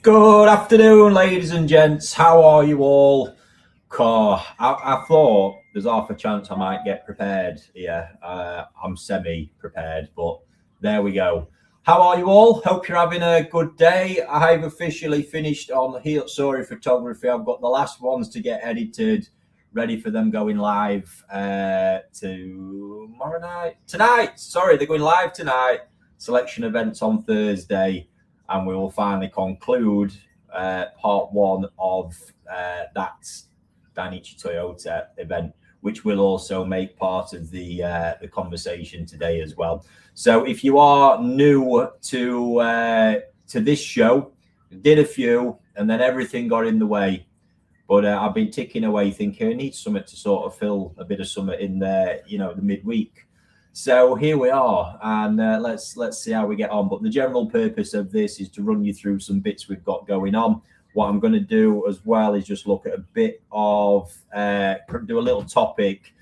Good afternoon, ladies and gents. How are you all? I thought there's half a chance I might get prepared here. I'm semi-prepared, but there we go. How are you all? Hope you're having a good day. I've officially finished on Heel Sorry Photography. I've got the last ones to get edited, ready for them going live tomorrow night. Tonight, sorry, they're going live tonight. Selection events on Thursday. And we will finally conclude part one of that Dainichi Toyota event, which will also make part of the conversation today as well. So if you are new to this show, did a few, and then everything got in the way. But I've been ticking away, thinking I need something to sort of fill a bit of something in there, the midweek. So here we are, and let's see how we get on. But the general purpose of this is to run you through some bits we've got going on. What I'm going to do as well is just look at a bit of, do a little topic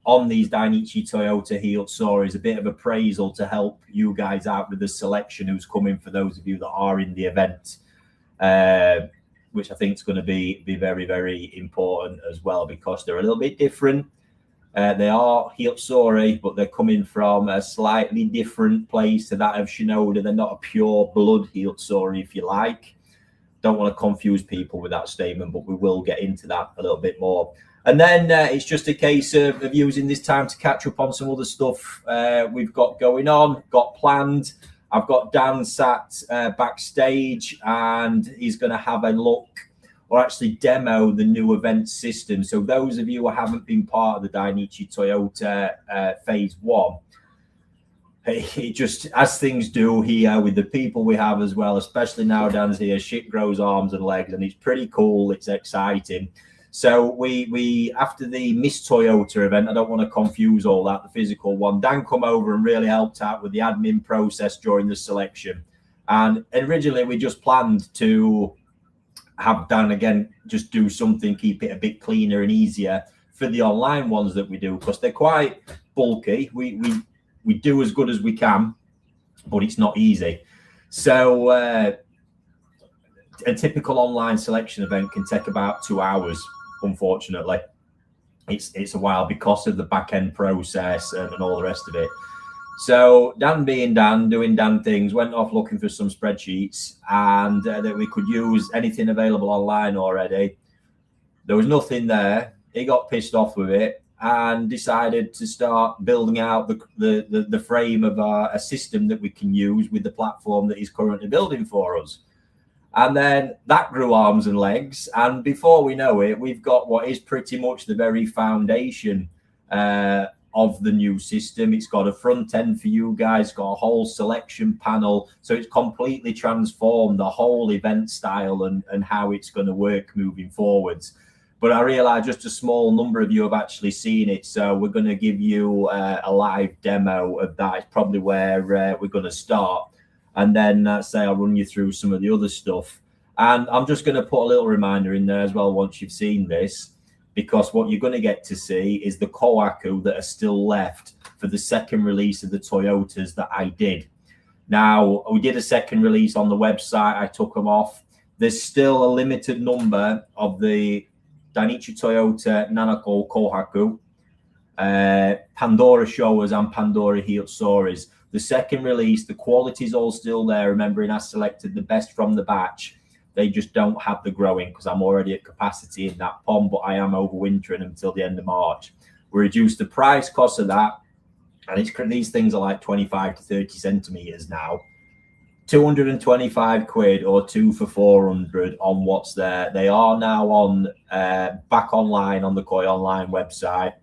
on these Dainichi Toyota Heel Stories, a bit of appraisal to help you guys out with the selection who's coming for those of you that are in the event, which I think is going to be very, very important as well, because they're a little bit different. They are Hyutsuri, but they're coming from a slightly different place to that of Shinoda. They're not a pure blood Hyutsuri, if you like. Don't want to confuse people with that statement, but we will get into that a little bit more. And then it's just a case of using this time to catch up on some other stuff we've got going on, got planned. I've got Dan sat backstage, and he's going to have a look, or actually demo, the new event system. So those of you who haven't been part of the Dainichi Toyota phase one, it just, as things do here with the people we have as well, especially now Dan's here, shit grows arms and legs, and it's pretty cool, it's exciting. So we after the Miss Toyota event, I don't want to confuse all that, the physical one, Dan come over and really helped out with the admin process during the selection. And originally we just planned to have Dan again just do something, keep it a bit cleaner and easier for the online ones that we do, because they're quite bulky. We do as good as we can, but it's not easy. So a typical online selection event can take about 2 hours. Unfortunately, it's a while because of the back end process and all the rest of it. So Dan being Dan, doing Dan things, went off looking for some spreadsheets, and that we could use anything available online already. There was nothing there. He got pissed off with it and decided to start building out the frame of a system that we can use with the platform that he's currently building for us. And then that grew arms and legs. And before we know it, we've got what is pretty much the very foundation of the new system. It's got a front end for you guys, got a whole selection panel. So it's completely transformed the whole event style and how it's going to work moving forwards. But I realize just a small number of you have actually seen it. So we're going to give you a live demo of that. It's probably where we're going to start. And then say I'll run you through some of the other stuff. And I'm just going to put a little reminder in there as well once you've seen this, because what you're going to get to see is the Kohaku that are still left for the second release of the Toyotas that I did. Now, we did a second release on the website. I took them off. There's still a limited number of the Dainichi Toyota Nanako Kohaku, Pandora Showas and Pandora Hyutsuris. The second release, the quality's all still there. Remembering I selected the best from the batch. They just don't have the growing because I'm already at capacity in that pond, but I am overwintering until the end of March. We reduced the price cost of that, and these things are like 25 to 30 centimeters now. 225 quid or 2 for 400 on what's there. They are now on back online on the Koi Online website.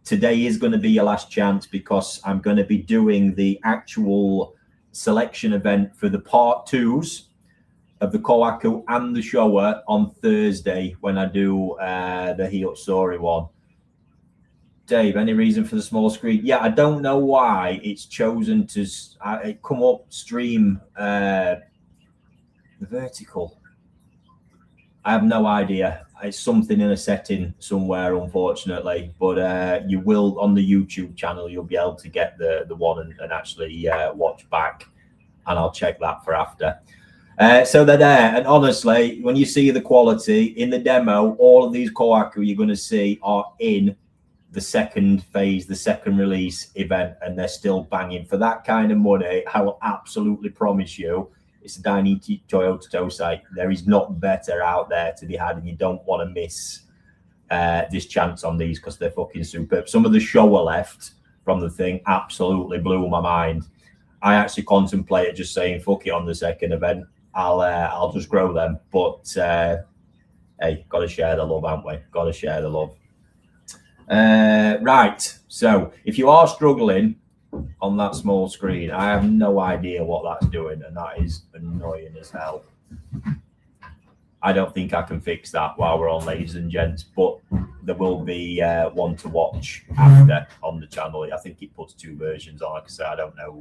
Today is going to be your last chance, because I'm going to be doing the actual selection event for the part twos of the Kohaku and the Showa on Thursday when I do the Hyutsuri one. Dave, any reason for the small screen? Yeah, I don't know why it's chosen to come up stream the vertical. I have no idea. It's something in a setting somewhere, unfortunately. But you will, on the YouTube channel, you'll be able to get the one and actually watch back, and I'll check that for after. So they're there, and honestly, when you see the quality in the demo, all of these Kohaku you're going to see are in the second phase, the second release event, and they're still banging. For that kind of money, I will absolutely promise you, it's a Dainichi Toyota site. There is not better out there to be had, and you don't want to miss this chance on these because they're fucking superb. Some of the Showa left from the thing absolutely blew my mind. I actually contemplated just saying fuck it on the second event. I'll just grow them, but hey, got to share the love, haven't we? Got to share the love. Right, so if you are struggling on that small screen, I have no idea what that's doing, and that is annoying as hell. I don't think I can fix that while we're on, ladies and gents, but there will be one to watch after on the channel. I think it puts 2 versions on. Like I say, I don't know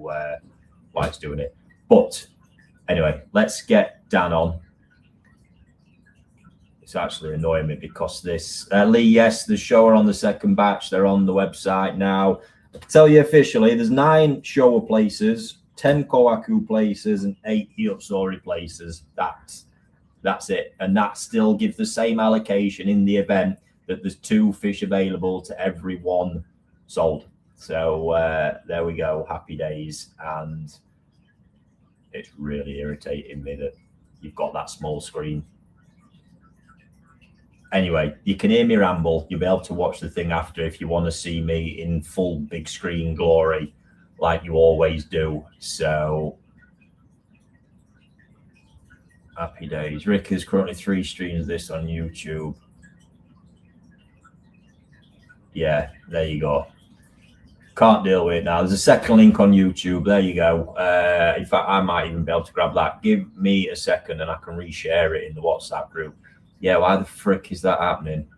why it's doing it, but anyway, let's get Dan on. It's actually annoying me because this Lee, yes, the Showa on the second batch. They're on the website now. I tell you officially, there's 9 Showa places, 10 Kohaku places, and 8 Hiyosori places. That's it, and that still gives the same allocation in the event that there's 2 fish available to every 1 sold. So there we go, happy days. And it's really irritating me that you've got that small screen. Anyway, you can hear me ramble. You'll be able to watch the thing after if you want to see me in full big screen glory like you always do. So happy days. Rick has currently 3 streams of this on YouTube. Yeah, there you go. Can't deal with it now. There's a second link on YouTube. There you go. In fact, I might even be able to grab that. Give me a second and I can reshare it in the WhatsApp group. Yeah, why the frick is that happening?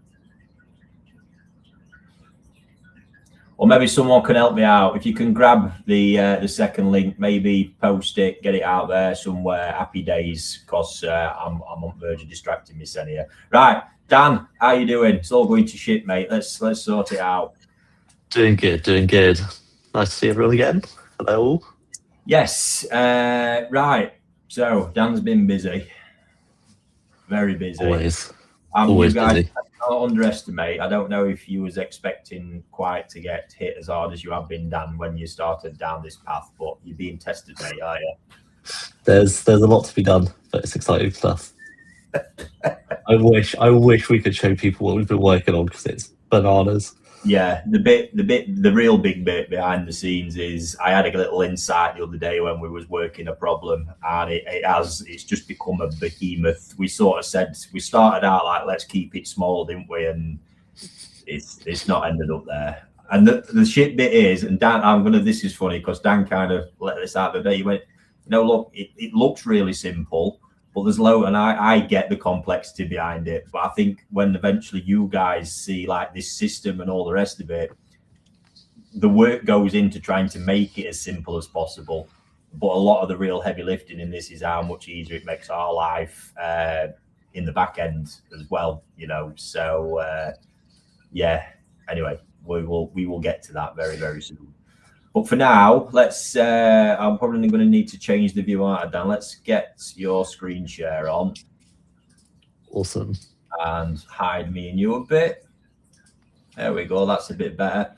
Or maybe someone can help me out. If you can grab the second link, maybe post it, get it out there somewhere. Happy days, because I'm on the verge of distracting me, here. Right, Dan, how you doing? It's all going to shit, mate. Let's sort it out. Doing good, doing good. Nice to see everyone again. Hello. Yes, right. So Dan's been busy. Very busy. Always you guys busy. Don't underestimate. I don't know if you was expecting quite to get hit as hard as you have been, Dan, when you started down this path, but you're being tested, mate, are you? There's a lot to be done, but it's exciting stuff. I wish we could show people what we've been working on because it's bananas. Yeah, the real big bit behind the scenes is I had a little insight the other day when we was working a problem, and it's just become a behemoth. We sort of said we started out like let's keep it small, didn't we? And it's not ended up there. And the shit bit is, and Dan, this is funny because Dan kind of let this out the day. He went, look, it looks really simple. But there's and I get the complexity behind it. But I think when eventually you guys see like this system and all the rest of it, the work goes into trying to make it as simple as possible. But a lot of the real heavy lifting in this is how much easier it makes our life in the back end as well, So yeah. Anyway, we will get to that very, very soon. But for now, let's. I'm probably going to need to change the view out of Dan. Let's get your screen share on. Awesome. And hide me and you a bit. There we go. That's a bit better.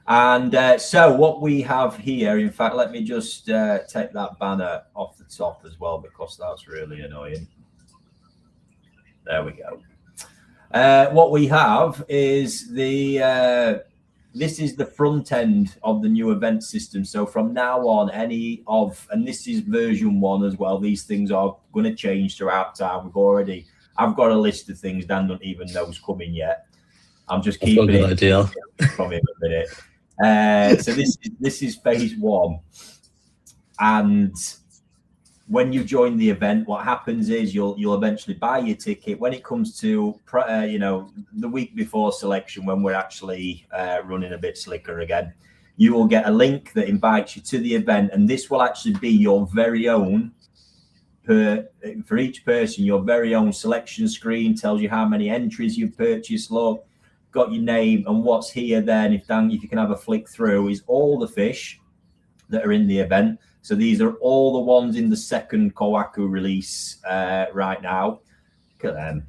And so what we have here, in fact, let me just take that banner off the top as well because that's really annoying. There we go. What we have is this is the front end of the new event system. So from now on, and this is version 1 as well, these things are going to change throughout time. I've got a list of things Dan doesn't even know is coming yet. I'm just keeping it idea from him a minute. So this is phase 1. And when you join the event, what happens is you'll eventually buy your ticket. When it comes to the week before selection, when we're actually running a bit slicker again, you will get a link that invites you to the event, and this will actually be your very own for each person, your very own selection screen. Tells you how many entries you've purchased. Look, got your name, and what's here then, if you can have a flick through, is all the fish that are in the event. So these are all the ones in the second Kohaku release right now. Look at them.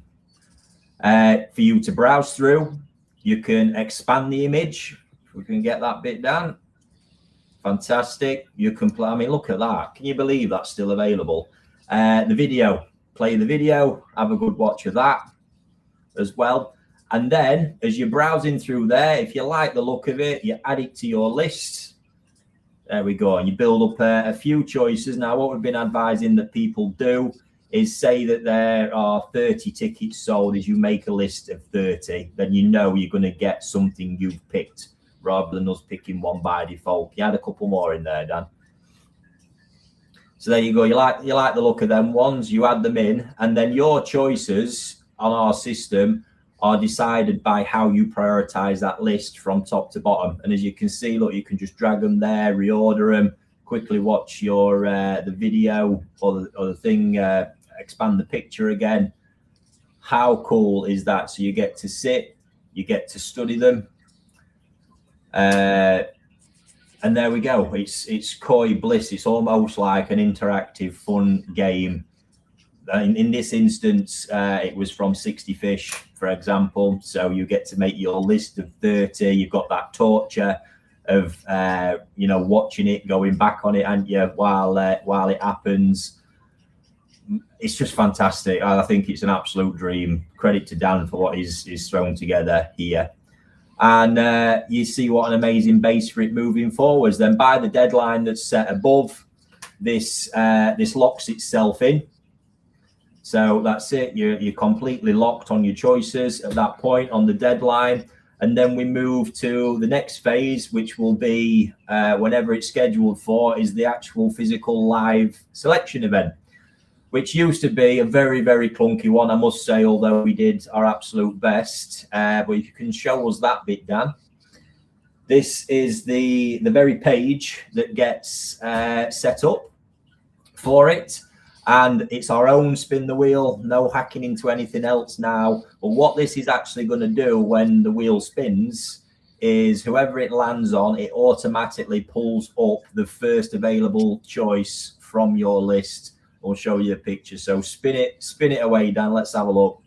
For you to browse through, you can expand the image. If we can get that bit down. Fantastic. You can play. I mean, look at that. Can you believe that's still available? The video. Play the video. Have a good watch of that as well. And then as you're browsing through there, if you like the look of it, you add it to your list. There we go. And you build up a few choices. Now, what we've been advising that people do is say that there are 30 tickets sold. As you make a list of 30, then you know you're going to get something you've picked rather than us picking one by default. You had a couple more in there, Dan. So there you go. You like the look of them ones. You add them in, and then your choices on our system are decided by how you prioritize that list from top to bottom. And as you can see, look, you can just drag them there, reorder them, quickly watch your the video or the thing, expand the picture again. How cool is that? So you get to sit, you get to study them. And there we go. It's Koi Bliss. It's almost like an interactive, fun game. In this instance, it was from 60 Fish, for example. So you get to make your list of 30. You've got that torture of watching it, going back on it, and while it happens. It's just fantastic. I think it's an absolute dream. Credit to Dan for what he's thrown together here. And you see what an amazing base for it moving forwards. Then by the deadline that's set above, this locks itself in. So that's it. You're completely locked on your choices at that point on the deadline. And then we move to the next phase, which will be whenever it's scheduled for, is the actual physical live selection event, which used to be a very, very clunky one, I must say, although we did our absolute best. But if you can show us that bit, Dan. This is the very page that gets set up for it. And it's our own spin the wheel, no hacking into anything else now. But what this is actually going to do when the wheel spins is whoever it lands on, it automatically pulls up the first available choice from your list. We'll show you a picture. So spin it away, Dan. Let's have a look.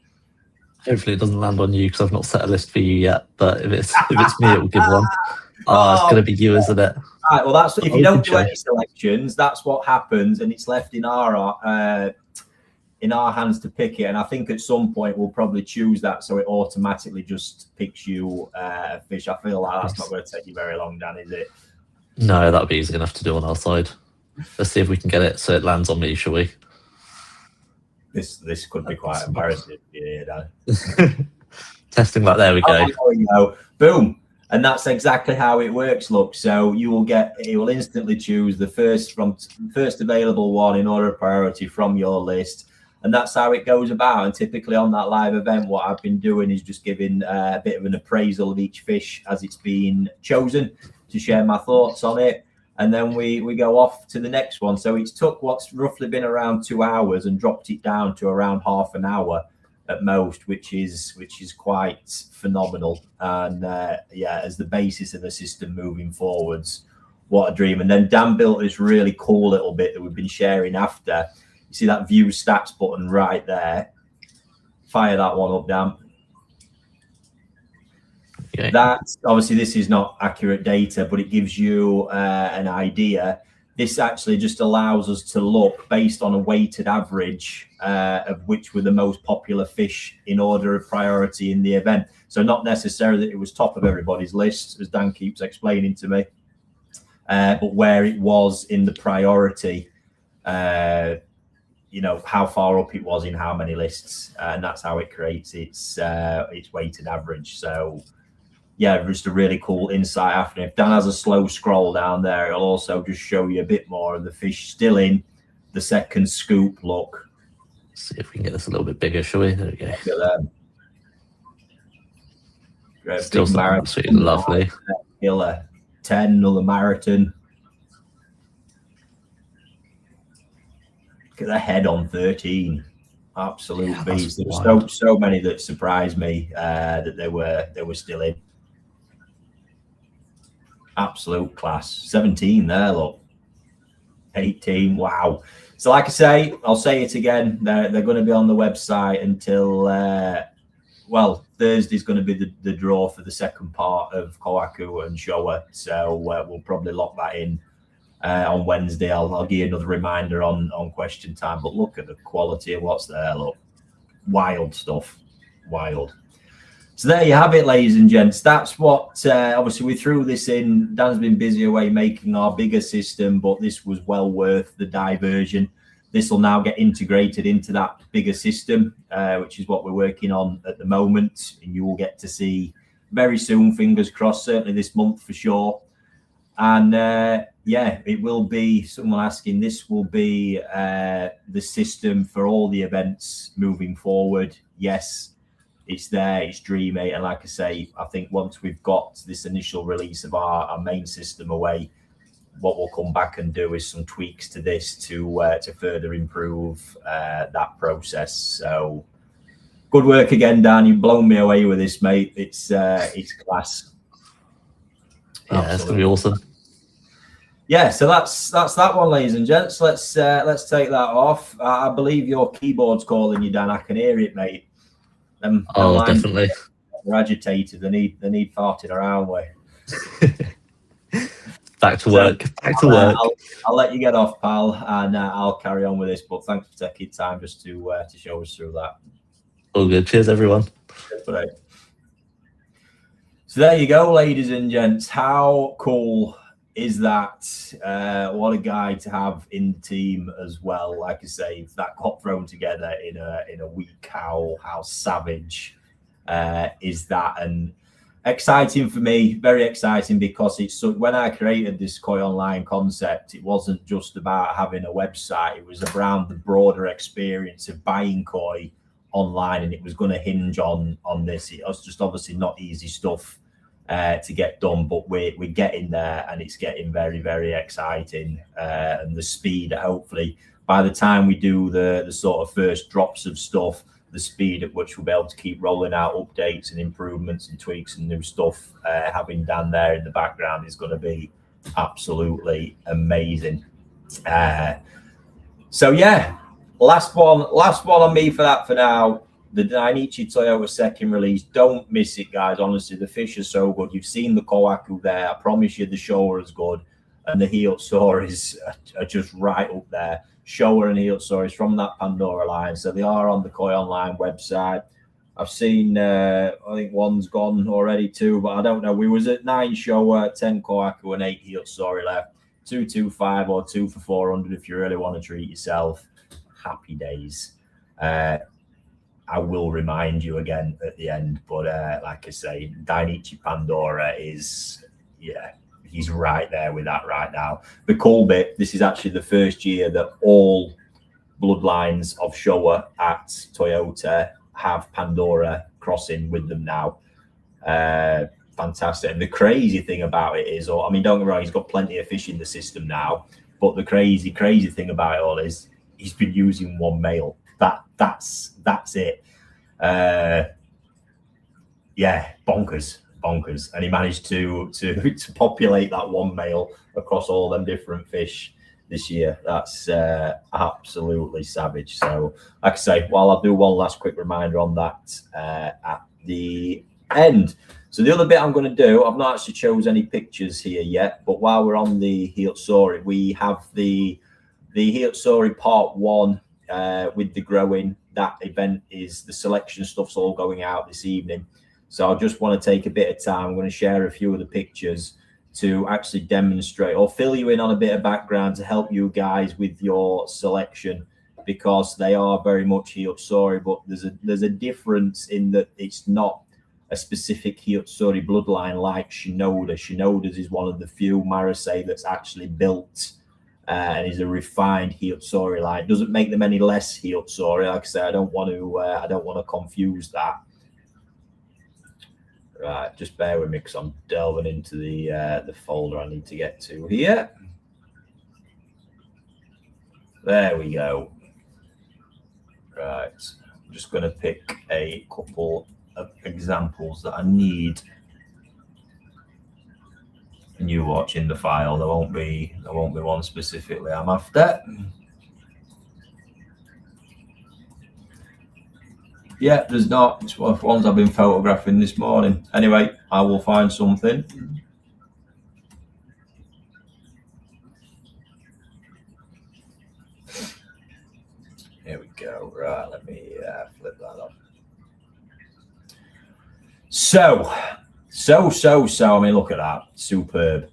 Hopefully it doesn't land on you because I've not set a list for you yet. But if it's me, it will give one. Oh, it's going to be you, isn't it? Right, well, that's if you don't do any selections, that's what happens, and it's left in our hands to pick it. And I think at some point we'll probably choose that, so it automatically just picks you a fish. I feel like that's not going to take you very long, Dan, is it? No, that'll be easy enough to do on our side. Let's see if we can get it so it lands on me, shall we? This could be quite embarrassing, Dan. Testing that. There we go. There we go. Boom. And that's exactly how it works. Look, so it will instantly choose the first available one in order of priority from your list, and that's how it goes about. And typically on that live event, what I've been doing is just giving a bit of an appraisal of each fish as it's been chosen, to share my thoughts on it, and then we go off to the next one. So it's took what's roughly been around 2 hours and dropped it down to around half an hour at most, which is quite phenomenal. And as the basis of the system moving forwards, what a dream. And then Dan built this really cool little bit that we've been sharing after. You see that view stats button right there? Fire that one up, Dan. Okay. That's obviously, this is not accurate data, but it gives you an idea. This actually just allows us to look based on a weighted average of which were the most popular fish in order of priority in the event. So not necessarily that it was top of everybody's list, as Dan keeps explaining to me, but where it was in the priority, how far up it was in how many lists, and that's how it creates its weighted average. So yeah, just a really cool insight after. If Dan has a slow scroll down there, it'll also just show you a bit more of the fish still in the second scoop look. See if we can get this a little bit bigger, shall we? There we go. Look at them. Great, still absolutely lovely. Killer 10, another marathon. Look at the head on 13. Absolute beast. There's so many that surprised me that they were still in. Absolute class. 17 there, look. 18. Wow. So like I say, I'll say it again. They're going to be on the website until, Thursday's going to be the draw for the second part of Kohaku and Showa. So we'll probably lock that in on Wednesday. I'll give you another reminder on question time. But look at the quality of what's there. Look, wild stuff. Wild. So there you have it, ladies and gents. That's what, obviously, we threw this in. Dan's been busy away making our bigger system, but this was well worth the diversion. This will now get integrated into that bigger system, which is what we're working on at the moment. And you will get to see very soon, fingers crossed, certainly this month for sure. And it will be, someone asking, this will be the system for all the events moving forward. Yes. It's there, it's dreamy, and like I say, I think once we've got this initial release of our main system away, what we'll come back and do is some tweaks to this to further improve that process. So, good work again, Dan. You've blown me away with this, mate. It's class. Yeah, it's gonna be awesome. Yeah, so that's that one, ladies and gents. Let's take that off. I believe your keyboard's calling you, Dan. I can hear it, mate. Definitely. They're agitated. They need farting around. Way. Back to work. I'll let you get off, pal, and I'll carry on with this. But thanks for taking time just to show us through that. All good. Cheers, everyone. So there you go, ladies and gents. How cool is that? What a guy to have in the team as well. Like I say, if that got thrown together in a week, how savage is that? And exciting for me, very exciting, because it's so, when I created this Koi Online concept, it wasn't just about having a website. It was around the broader experience of buying Koi online, and it was going to hinge on this. It was just obviously not easy stuff to get done, but we're getting there, and it's getting very, very exciting. And the speed, hopefully, by the time we do the sort of first drops of stuff, the speed at which we'll be able to keep rolling out updates and improvements and tweaks and new stuff, having Dan there in the background is going to be absolutely amazing. So yeah, last one on me for that for now. The Dainichi Toyota second release. Don't miss it, guys. Honestly, the fish are so good. You've seen the Kohaku there. I promise you the Showa is good. And the Hiyotsuri are just right up there. Showa and Hiyotsuri is from that Pandora line. So they are on the Koi Online website. I've seen, I think one's gone already too, but I don't know. We was at 9 Showa, 10 Kohaku and 8 Hiyotsuri left. 225 or 2 for 400 if you really want to treat yourself. Happy days. I will remind you again at the end, but like I say, Dainichi Pandora is, he's right there with that right now. The cool bit, this is actually the first year that all bloodlines of Showa at Toyota have Pandora crossing with them now. Fantastic. And the crazy thing about it is, don't get me wrong, he's got plenty of fish in the system now, but the crazy thing about it all is he's been using one male. That's it. Bonkers. And he managed to populate that one male across all them different fish this year. That's absolutely savage. So like I say, I'll do one last quick reminder on that at the end. So the other bit I'm going to do, I've not actually chose any pictures here yet, but while we're on the Hiyotsuri, we have the Hiyotsuri part 1 with the growing. That event is, the selection stuff's all going out this evening. So I just want to take a bit of time. I'm going to share a few of the pictures to actually demonstrate or fill you in on a bit of background to help you guys with your selection, because they are very much Hiyotsuri, but there's a difference in that it's not a specific Hiyotsuri bloodline like Shinoda. Shinoda's is one of the few Marasei that's actually built and is a refined Hiyotsuri line. It doesn't make them any less Hiyotsuri. Like I say, I don't want to confuse that. Right, just bear with me because I'm delving into the folder I need to get to here. There we go. Right, I'm just going to pick a couple of examples that I need. and you watching the file. There won't be one specifically I'm after. Yeah, there's not. It's ones I've been photographing this morning. Anyway, I will find something. Here we go. Right, let me flip that up. So. I mean, look at that. Superb.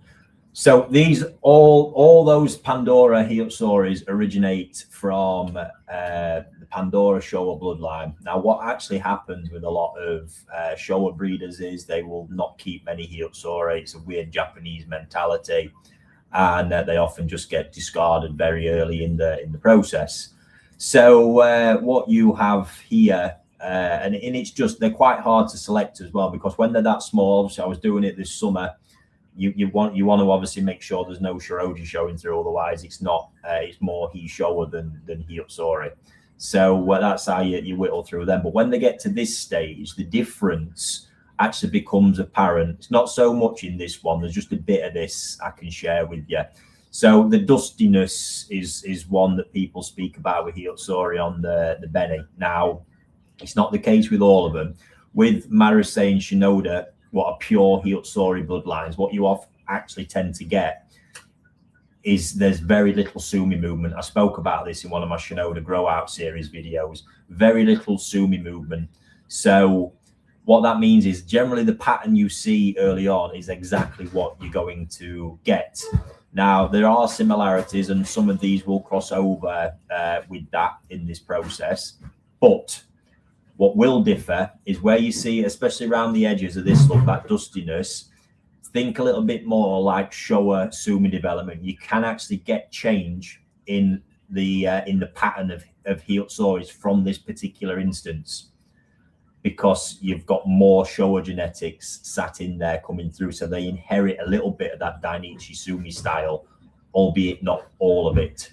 So these all those Pandora Hyotsuris originate from the Pandora Showa bloodline. Now, what actually happens with a lot of Showa breeders is they will not keep many Hyotsuri. It's a weird Japanese mentality, and they often just get discarded very early in the process. So what you have here. And it's just they're quite hard to select as well, because when they're that small, so I was doing it this summer, you want to obviously make sure there's no Shiroji showing through, otherwise it's not it's more Showa than Hyotsuri. So that's how you whittle through them. But when they get to this stage, the difference actually becomes apparent. It's not so much in this one. There's just a bit of this I can share with you. So the dustiness is one that people speak about with Hyotsuri on the Beni. Now, it's not the case with all of them. With Marusei and Shinoda, what are pure Hyotsuri bloodlines, what you actually tend to get is there's very little Sumi movement. I spoke about this in one of my Shinoda Grow Out series videos. Very little Sumi movement. So what that means is generally the pattern you see early on is exactly what you're going to get. Now, there are similarities, and some of these will cross over with that in this process, but what will differ is where you see, especially around the edges of this, look, that dustiness, think a little bit more like Showa Sumi development. You can actually get change in the pattern of Hyotsuris from this particular instance, because you've got more Showa genetics sat in there coming through. So they inherit a little bit of that Dainichi Sumi style, albeit not all of it.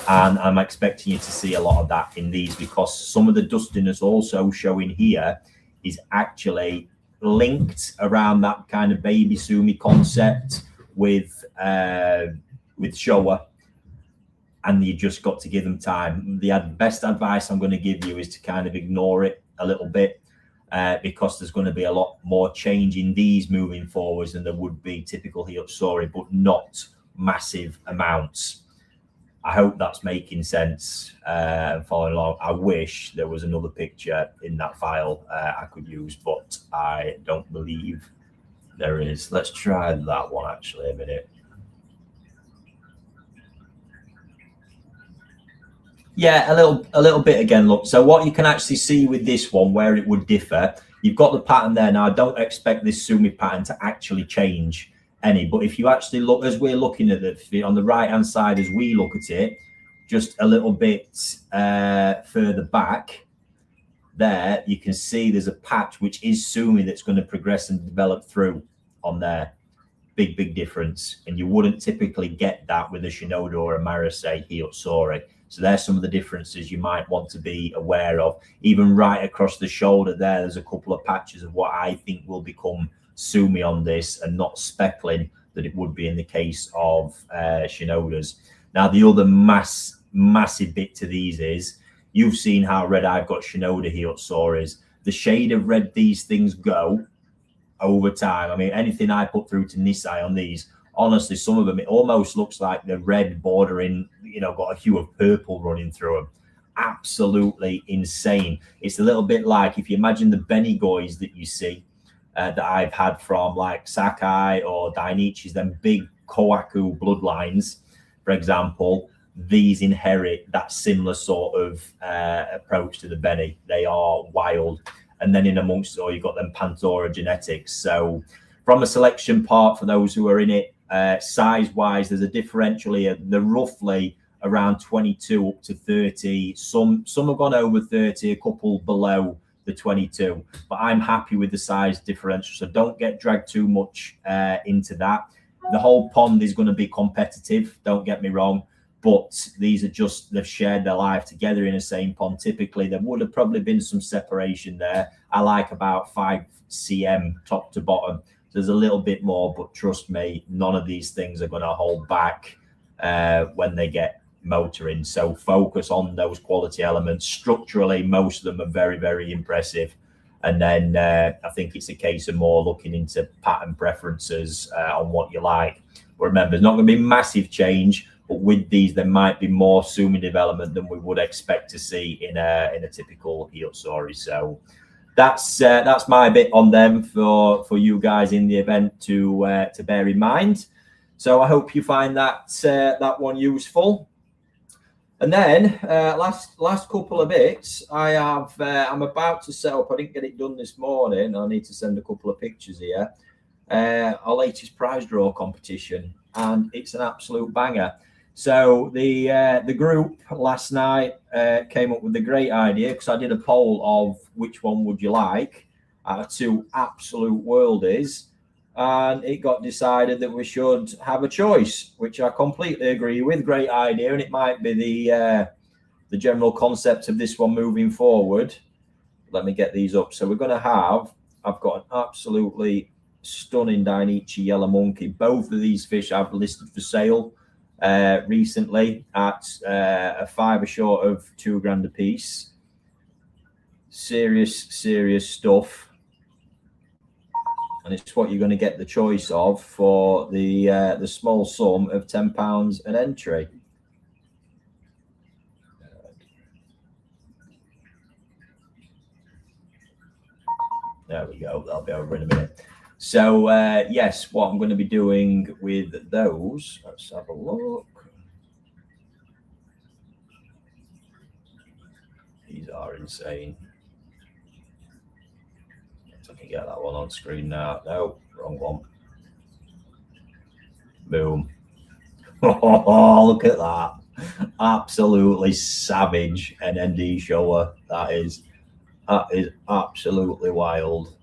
And I'm expecting you to see a lot of that in these, because some of the dustiness also showing here is actually linked around that kind of baby Sumi concept with Showa, and you just got to give them time. The best advice I'm going to give you is to kind of ignore it a little bit, because there's going to be a lot more change in these moving forwards than there would be typical Hyotsuri, but not massive amounts. I hope that's making sense and following along. I wish there was another picture in that file I could use, but I don't believe there is. Let's try that one actually a minute. Yeah, a little bit again. Look, so what you can actually see with this one, where it would differ, you've got the pattern there. Now, I don't expect this Sumi pattern to actually change any, but if you actually look, as we're looking at it on the right hand side, as we look at it, just a little bit further back there, you can see there's a patch which is Sumi that's going to progress and develop through on there. Big difference, and you wouldn't typically get that with a Shinoda or a Marusei Hyotsuri. So there's some of the differences you might want to be aware of. Even right across the shoulder there's a couple of patches of what I think will become Sumi on this, and not speckling that it would be in the case of Shinodas. Now, the other massive bit to these is, you've seen how red I've got Shinoda Hyotsuris. The shade of red these things go over time. I mean, anything I put through to Nisai on these, honestly, some of them, it almost looks like the red bordering, got a hue of purple running through them. Absolutely insane. It's a little bit like, if you imagine the Benigois that you see, that I've had from like Sakai or Dainichi's, them big Kohaku bloodlines, for example, these inherit that similar sort of approach to the Beni. They are wild. And then in amongst it all, you've got them Pandora genetics. So from a selection part, for those who are in it, size-wise, there's a differential here. They're roughly around 22 up to 30. Some have gone over 30, a couple below the 22, but I'm happy with the size differential, so don't get dragged too much into that. The whole pond is going to be competitive, don't get me wrong, but these are just, they've shared their life together in the same pond. Typically there would have probably been some separation there. I like about 5 cm top to bottom, There's a little bit more, but trust me, none of these things are going to hold back when they get motoring. So focus on those quality elements. Structurally, most of them are very, very impressive. And then I think it's a case of more looking into pattern preferences on what you like. But remember, it's not going to be massive change, but with these, there might be more Sumi development than we would expect to see in a typical Hiyosori. So that's my bit on them for you guys in the event to bear in mind. So I hope you find that one useful. And then last couple of bits, I'm about to set up. I didn't get it done this morning. I need to send a couple of pictures here. Our latest prize draw competition, and it's an absolute banger. So the group last night came up with a great idea, because I did a poll of which one would you like out of two absolute worldies, and it got decided that we should have a choice, which I completely agree with. Great idea, and it might be the general concept of this one moving forward. Let me get these up. So we're going to have, I've got an absolutely stunning Dainichi yellow monkey. Both of these fish I've listed for sale recently at a fiver short of £2 a piece. Serious stuff, and it's what you're going to get the choice of for the small sum of £10 an entry. There we go. That'll be over in a minute. So yes, what I'm going to be doing with those, let's have a look. These are insane. I can get that one on screen now. No, wrong one. Boom. Oh, look at that. Absolutely savage NND shower. That is absolutely wild.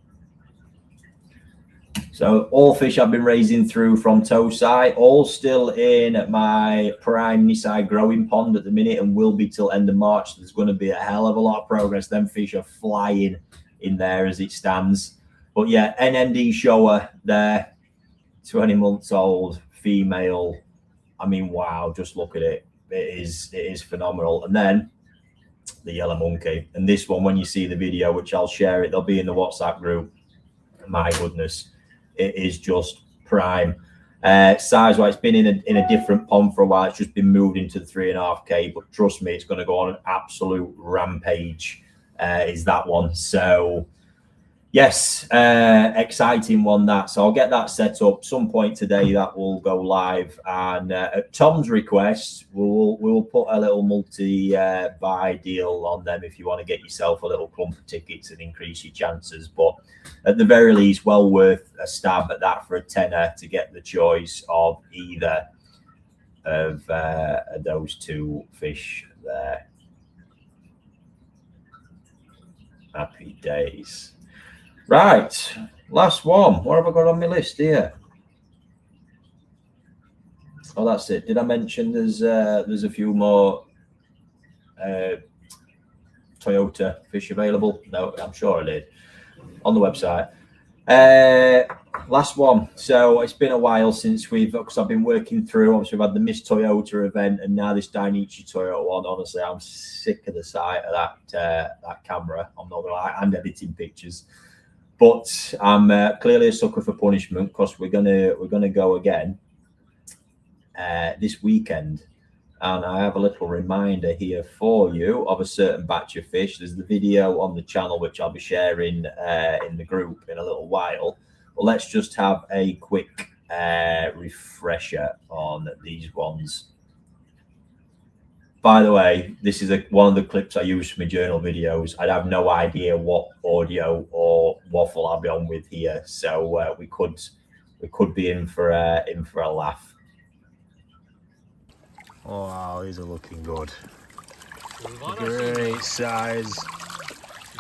So all fish I've been raising through from Tosai, all still in my prime Nisai growing pond at the minute, and will be till end of March. There's going to be a hell of a lot of progress. Them fish are flying in there as it stands. But yeah, NND shower there, 20 months old, female. I mean, wow, just look at it. It is phenomenal. And then the yellow monkey. And this one, when you see the video, which I'll share it, they'll be in the WhatsApp group. My goodness, it is just prime. Size-wise, it's been in a different pond for a while. It's just been moved into the 3.5K, but trust me, it's going to go on an absolute rampage. Is that one. So yes, exciting one that. So I'll get that set up some point today. That will go live, and at Tom's request, we'll put a little multi-buy deal on them if you want to get yourself a little clump of tickets and increase your chances. But at the very least, well worth a stab at that for a tenner to get the choice of either of those two fish there. Happy days. Right, last one. What have I got on my list here? Oh, that's it. Did I mention there's a few more Toyota fish available? No, I'm sure I did on the website. Last one. So it's been a while since because I've been working through. Obviously, we've had the Miss Toyota event, and now this Dainichi Toyota one. Honestly, I'm sick of the sight of that camera. I'm not gonna lie, and editing pictures. But I'm clearly a sucker for punishment, because we're gonna go again this weekend, and I have a little reminder here for you of a certain batch of fish. There's the video on the channel, which I'll be sharing in the group in a little while. But let's just have a quick refresher on these ones. By the way, this is one of the clips I use for my journal videos. I'd have no idea what audio or waffle I'll be on with here, so we could be in for a laugh. Wow, these are looking good. Great size.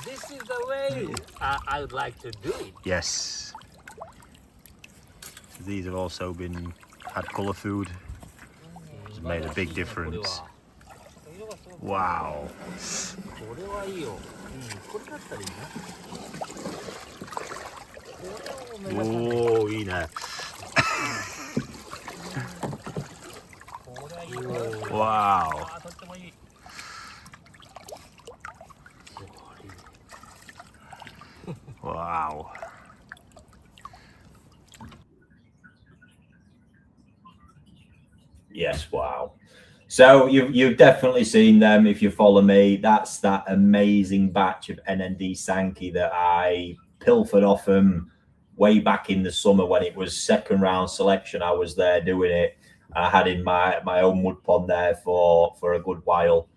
This is the way I would like to do it. Yes. These have also had colour food. It's made a big difference. Wow. おお、いいね。わお。わお。Yes, wow. So you've definitely seen them if you follow me. That's that amazing batch of NND Sanke that I pilfered off them way back in the summer when it was second round selection. I was there doing it. I had in my own wood pond there for a good while.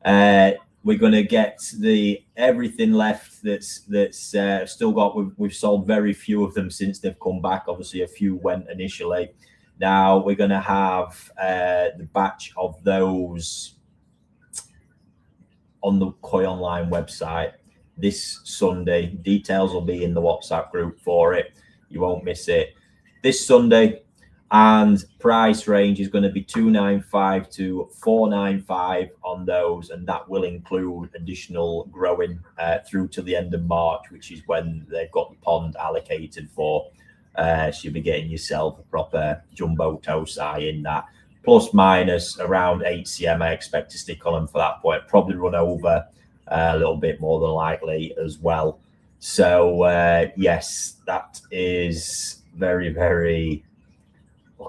We're going to get the everything left that's still got. We've sold very few of them since they've come back. Obviously, a few went initially. Now we're going to have the batch of those on the Koi Online website this Sunday. Details will be in the WhatsApp group for it. You won't miss it this Sunday. And price range is going to be $295 to $495 on those, and that will include additional growing through to the end of March, which is when they've got the pond allocated for. So you'll be getting yourself a proper jumbo tosai in that, plus minus around 8 cm. I expect to stick on them for that point. Probably run over a little bit more than likely as well. So yes, that is very, very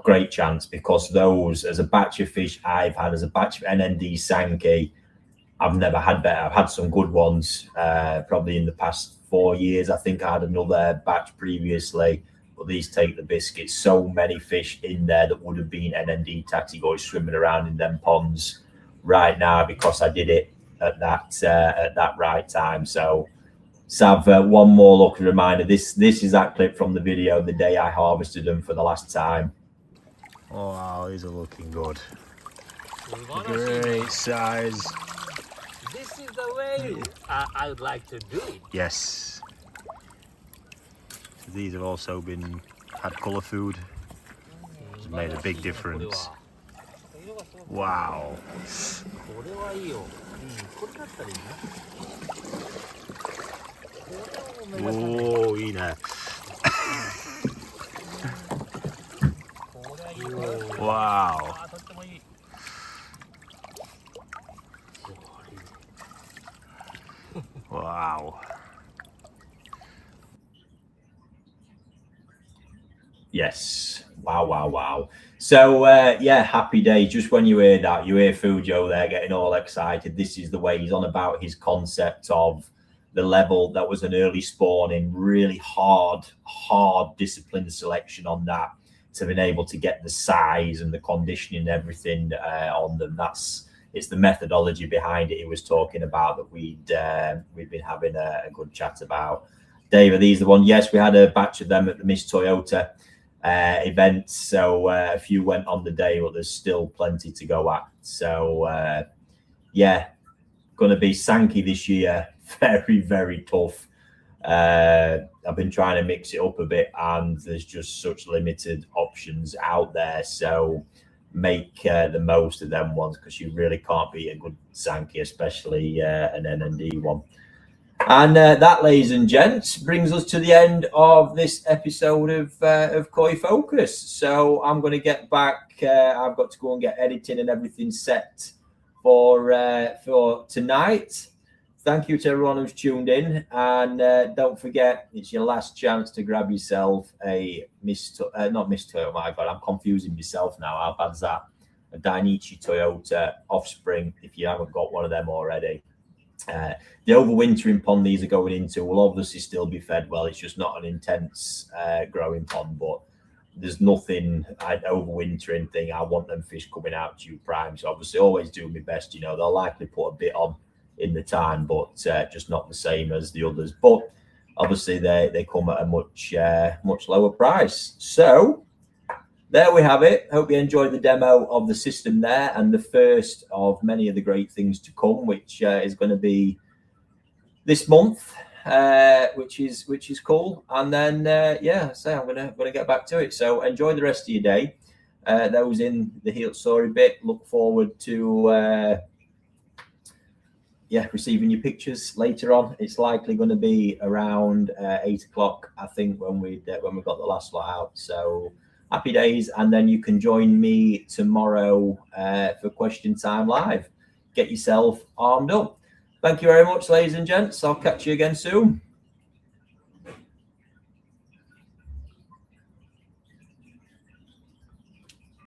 great chance, because those, as a batch of fish I've had, as a batch of NND Sanke, I've never had better. I've had some good ones probably in the past 4 years. I think I had another batch previously, but these take the biscuit. So many fish in there that would have been NND Taxigoi swimming around in them ponds right now, because I did it at that right time. So Sav, one more look, a reminder, this is that clip from the video the day I harvested them for the last time. Oh, wow, these are looking good. Great size. This is the way I would like to do it. Yes. These have also had colour food. It's made a big difference. Wow. これはいいよ。これだったらいいな。おお、いいね。わお。わお。Yes. Wow, wow, wow. So, yeah, happy day. Just when you hear that, you hear Fujo there getting all excited. This is the way he's on about his concept of the level that was an early spawning, really hard discipline selection on that, to being able to get the size and the conditioning and everything on them. It's the methodology behind it he was talking about that we've been having a good chat about. Dave, are these the one? Yes, we had a batch of them at the Miss Toyota event, so a few went on the day, but there's still plenty to go at. So yeah, going to be Sanke this year. Very, very tough. I've been trying to mix it up a bit, and there's just such limited options out there. So make the most of them ones, because you really can't beat a good Sanke, especially an NND one. And that, ladies and gents, brings us to the end of this episode of Koi Focus. So I'm going to get back. I've got to go and get editing and everything set for tonight. Thank you to everyone who's tuned in, and don't forget, it's your last chance to grab yourself a not Miss Toyota. Oh my God, I'm confusing myself now. How bad's that? A Dainichi Toyota Offspring, if you haven't got one of them already. The overwintering pond these are going into will obviously still be fed well. It's just not an intense growing pond, but there's nothing overwintering thing. I want them fish coming out due prime, so obviously always do my best. You know, they'll likely put a bit on in the time, but just not the same as the others. But obviously they come at a much lower price. So there we have it. Hope you enjoyed the demo of the system there, and the first of many of the great things to come, which is going to be this month, which is cool. And then yeah, so I'm gonna get back to it. So enjoy the rest of your day. Those in the Healed Story bit, look forward to receiving your pictures later on. It's likely going to be around 8 o'clock, I think, when we got the last lot out. So happy days, and then you can join me tomorrow for Question Time Live. Get yourself armed up. Thank you very much, ladies and gents. I'll catch you again soon.